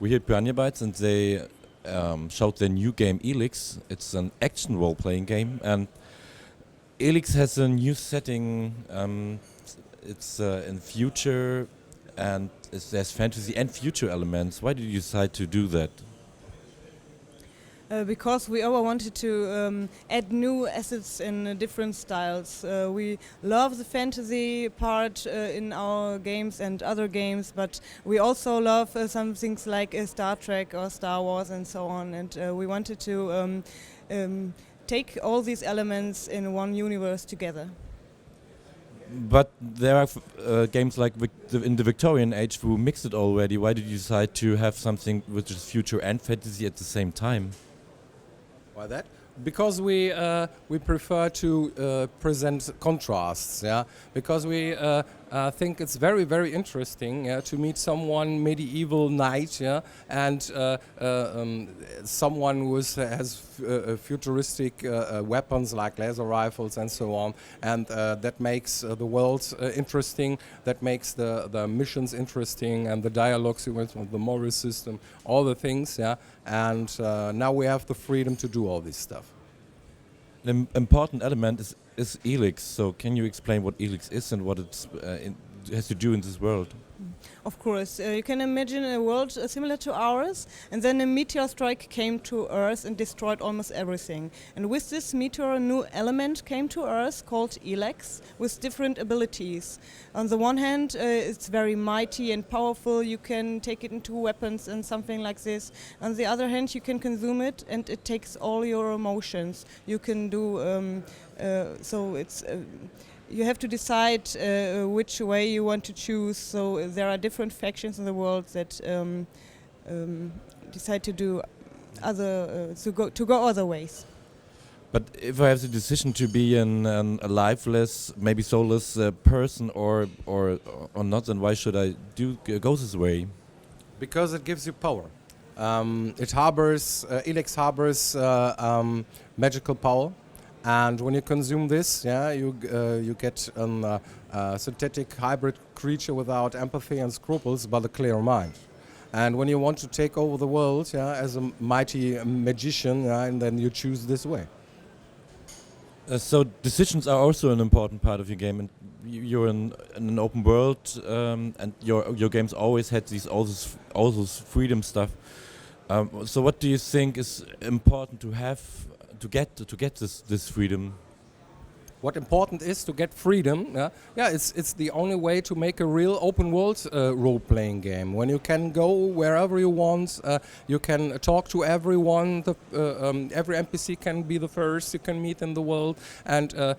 We hit Piranha Bytes and they showed their new game Elex. It's an action role-playing game, and Elex has a new setting. It's in future, and there's fantasy and future elements. Why did you decide to do that? Because we all wanted to add new assets in different styles. We love the fantasy part in our games and other games, but we also love some things like Star Trek or Star Wars and so on. And we wanted to take all these elements in one universe together. But there are games like in the Victorian age who mixed it already. Why did you decide to have something which is future and fantasy at the same time? Why that? Because we prefer to present contrasts, yeah. Because we think it's very, very interesting to meet someone medieval knight, yeah, and someone who has futuristic weapons like laser rifles and so on, and that makes the world interesting. That makes the missions interesting and the dialogues with the moral system, all the things, yeah. And now we have the freedom to do all this stuff. An important element is Elex. So can you explain what Elex is and what it has to do in this world? Of course, you can imagine a world similar to ours, and then a meteor strike came to Earth and destroyed almost everything. And with this meteor, a new element came to Earth called Elex, with different abilities. On the one hand, it's very mighty and powerful. You can take it into weapons and something like this. On the other hand, you can consume it, and it takes all your emotions. You can do so. It's. You have to decide which way you want to choose. So there are different factions in the world that decide to do other to go other ways. But if I have the decision to be a lifeless, maybe soulless person or not, then why should I go this way? Because it gives you power. It harbors Elex harbors magical power. And when you consume this, yeah, you get a synthetic hybrid creature without empathy and scruples, but a clear mind. And when you want to take over the world, yeah, as a mighty magician, and then you choose this way. So decisions are also an important part of your game, and you're in an open world, and your games always had all those freedom stuff. So what do you think is important to have? To get this freedom? What important is to get freedom? Yeah, it's the only way to make a real open world role-playing game. When you can go wherever you want, you can talk to everyone. Every NPC can be the first you can meet in the world, and the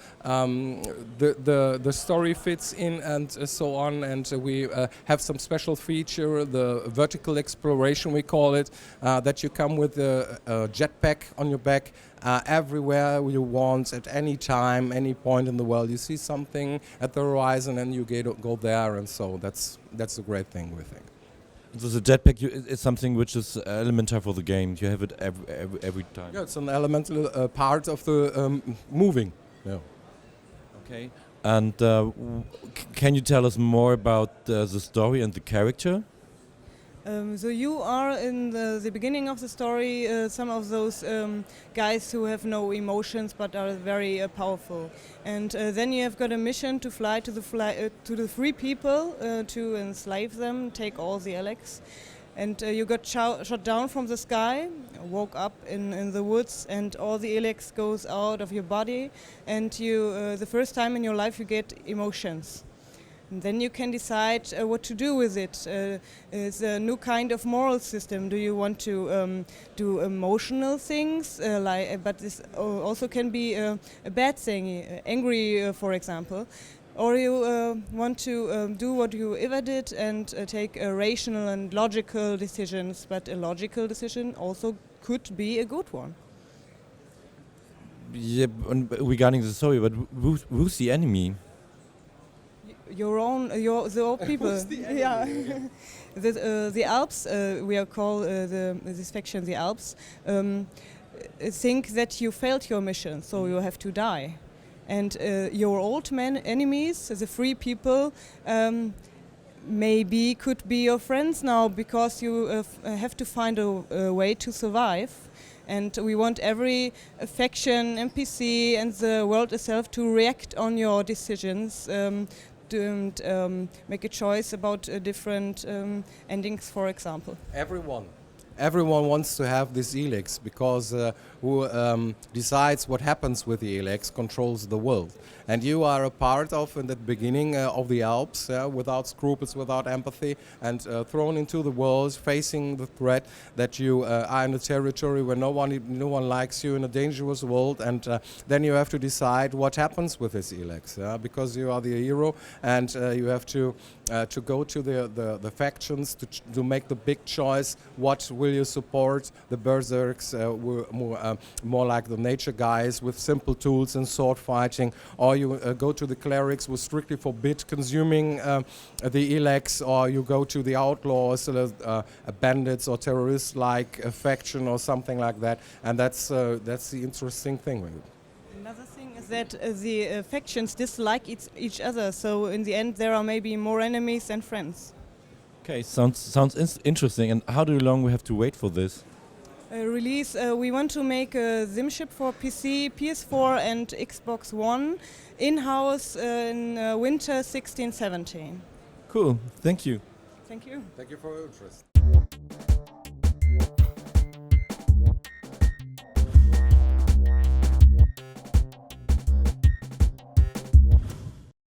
story fits in and so on. And we have some special feature, the vertical exploration we call it, that you come with a jetpack on your back. Everywhere you want, at any time, any point in the world, you see something at the horizon and you go there, and so that's a great thing, we think. So the jetpack is something which is elementary for the game. You have it every time. Yeah, it's an elemental part of the moving. Yeah. Okay. And can you tell us more about the story and the character? So you are in the beginning of the story some of those guys who have no emotions but are very powerful, and then you have got a mission to fly to the free people to enslave them, take all the Elex, and you got shot down from the sky, woke up in the woods, and all the Elex goes out of your body, and you the first time in your life you get emotions. And then you can decide what to do with it. It's a new kind of moral system. Do you want to do emotional things, but this also can be a bad thing, angry, for example, or you want to do what you ever did and take rational and logical decisions. But a logical decision also could be a good one. Yeah, regarding the story, but who's the enemy? The old people. Yeah, the Alps. We are called this faction the Alps. think that you failed your mission, so you have to die. And your old enemies, the free people, maybe could be your friends now, because you have to find a way to survive. And we want every faction, NPC, and the world itself to react on your decisions, and make a choice about different endings, for example. Everyone wants to have this Elex, because who decides what happens with the Elex controls the world. And you are a part of, in the beginning of the Alps, without scruples, without empathy, and thrown into the world, facing the threat that you are in a territory where no one likes you, in a dangerous world, and then you have to decide what happens with this Elex, because you are the hero, and you have to go to the factions to make the big choice. What will you support? The berserks were more like the nature guys with simple tools and sword fighting, or you go to the clerics who strictly forbid consuming the Elex, or you go to the outlaws, bandits or terrorists like a faction or something like that, and that's the interesting thing with it. Another thing is that the factions dislike each other, so in the end there are maybe more enemies than friends. Okay, sounds interesting. And how long we have to wait for this? Release, we want to make a SimShip for PC, PS4 and Xbox One in-house in winter 16-17. Cool, thank you. Thank you. Thank you for your interest.